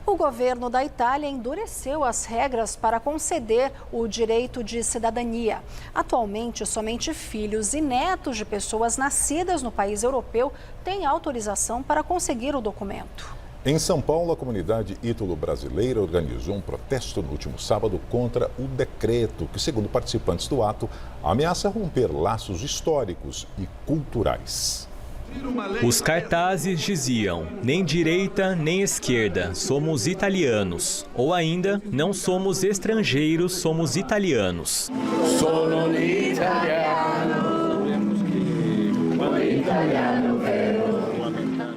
O governo da Itália endureceu as regras para conceder o direito de cidadania. Atualmente, somente filhos e netos de pessoas nascidas no país europeu têm autorização para conseguir o documento. Em São Paulo, a comunidade ítalo-brasileira organizou um protesto no último sábado contra o decreto que, segundo participantes do ato, ameaça romper laços históricos e culturais. Os cartazes diziam: nem direita nem esquerda, somos italianos. Ou ainda, não somos estrangeiros, somos italianos. Sono italiano, italiano vero.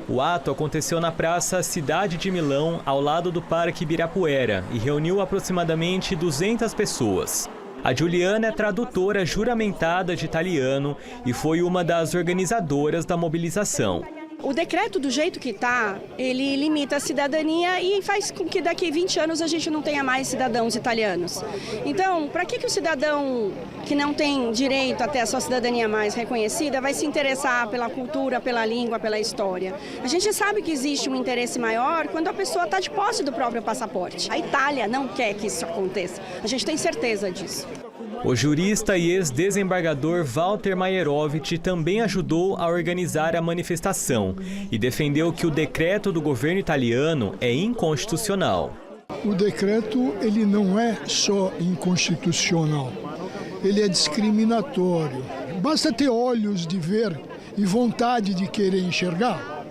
O ato aconteceu na Praça Cidade de Milão, ao lado do Parque Ibirapuera, e reuniu aproximadamente 200 pessoas. A Juliana é tradutora juramentada de italiano e foi uma das organizadoras da mobilização. O decreto, do jeito que está, ele limita a cidadania e faz com que daqui a 20 anos a gente não tenha mais cidadãos italianos. Então, para que o cidadão que não tem direito a ter a sua cidadania mais reconhecida vai se interessar pela cultura, pela língua, pela história? A gente sabe que existe um interesse maior quando a pessoa está de posse do próprio passaporte. A Itália não quer que isso aconteça. A gente tem certeza disso. O jurista e ex-desembargador Walter Maierovitch também ajudou a organizar a manifestação e defendeu que o decreto do governo italiano é inconstitucional. O decreto ele não é só inconstitucional, ele é discriminatório. Basta ter olhos de ver e vontade de querer enxergar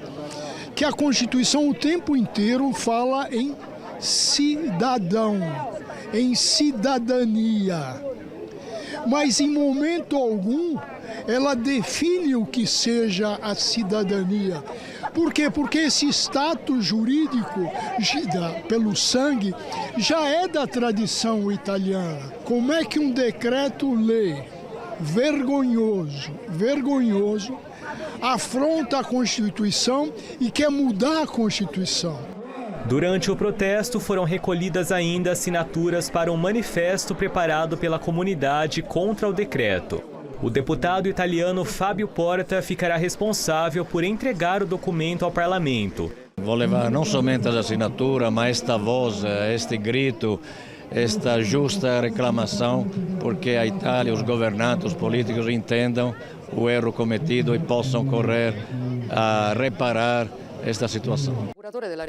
que a Constituição o tempo inteiro fala em cidadão, em cidadania. Mas em momento algum ela define o que seja a cidadania. Por quê? Porque esse status jurídico pelo sangue já é da tradição italiana. Como é que um decreto-lei vergonhoso, afronta a Constituição e quer mudar a Constituição? Durante o protesto, foram recolhidas ainda assinaturas para um manifesto preparado pela comunidade contra o decreto. O deputado italiano Fábio Porta ficará responsável por entregar o documento ao parlamento. Vou levar não somente as assinaturas, mas esta voz, este grito, esta justa reclamação, porque a Itália, os governantes, os políticos entendam o erro cometido e possam correr a reparar esta situação.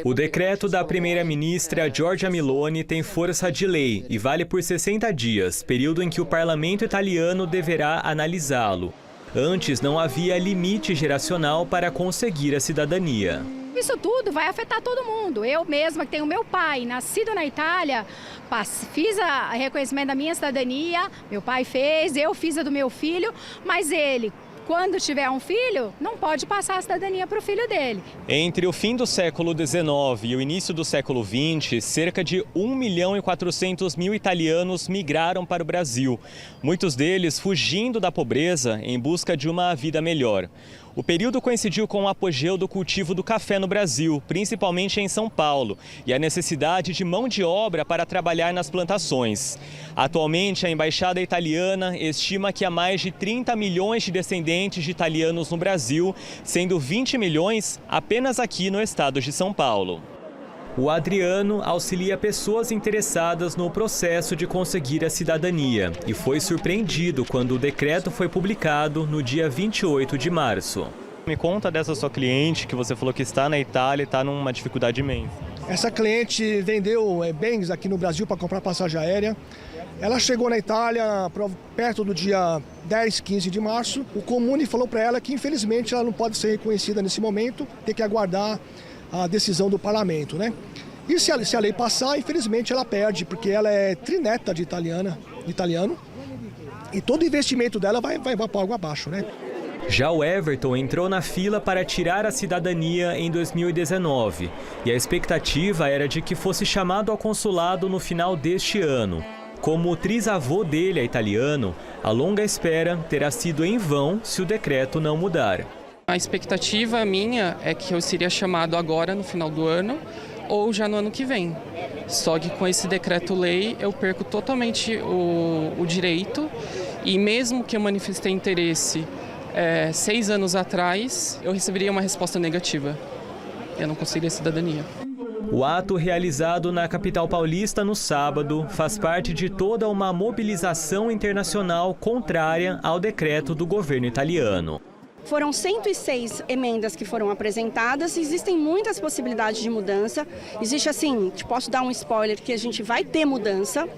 O decreto da primeira-ministra Giorgia Meloni tem força de lei e vale por 60 dias, período em que o parlamento italiano deverá analisá-lo. Antes não havia limite geracional para conseguir a cidadania. Isso tudo vai afetar todo mundo. Eu mesma, que tenho meu pai, nascido na Itália, fiz o reconhecimento da minha cidadania, meu pai fez, eu fiz a do meu filho, mas ele, quando tiver um filho, não pode passar a cidadania para o filho dele. Entre o fim do século XIX e o início do século XX, cerca de 1.400.000 italianos migraram para o Brasil. Muitos deles fugindo da pobreza em busca de uma vida melhor. O período coincidiu com o apogeu do cultivo do café no Brasil, principalmente em São Paulo, e a necessidade de mão de obra para trabalhar nas plantações. Atualmente, a Embaixada Italiana estima que há mais de 30 milhões de descendentes de italianos no Brasil, sendo 20 milhões apenas aqui no estado de São Paulo. O Adriano auxilia pessoas interessadas no processo de conseguir a cidadania e foi surpreendido quando o decreto foi publicado no dia 28 de março. Me conta dessa sua cliente que você falou que está na Itália e está numa dificuldade imensa. Essa cliente vendeu bens aqui no Brasil para comprar passagem aérea. Ela chegou na Itália perto do dia 10, 15 de março. O Comune falou para ela que infelizmente ela não pode ser reconhecida nesse momento, tem que aguardar a decisão do parlamento, né? E se a lei passar, infelizmente ela perde, porque ela é trineta de italiano, e todo investimento dela vai para água abaixo, né? Já o Everton entrou na fila para tirar a cidadania em 2019 e a expectativa era de que fosse chamado ao consulado no final deste ano. Como o trisavô dele é italiano, a longa espera terá sido em vão se o decreto não mudar. A expectativa minha é que eu seria chamado agora no final do ano ou já no ano que vem. Só que com esse decreto-lei eu perco totalmente o direito e mesmo que eu manifestei interesse 6 anos atrás, eu receberia uma resposta negativa. Eu não conseguiria cidadania. O ato realizado na capital paulista no sábado faz parte de toda uma mobilização internacional contrária ao decreto do governo italiano. Foram 106 emendas que foram apresentadas, existem muitas possibilidades de mudança. Existe assim, posso dar um spoiler, que a gente vai ter mudança,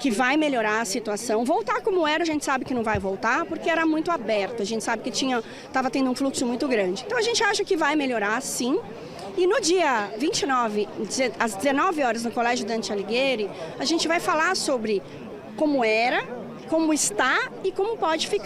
que vai melhorar a situação. Voltar como era, a gente sabe que não vai voltar, porque era muito aberto, a gente sabe que estava tendo um fluxo muito grande. Então a gente acha que vai melhorar, sim. E no dia 29, às 19 horas, no Colégio Dante Alighieri, a gente vai falar sobre como era, como está e como pode ficar.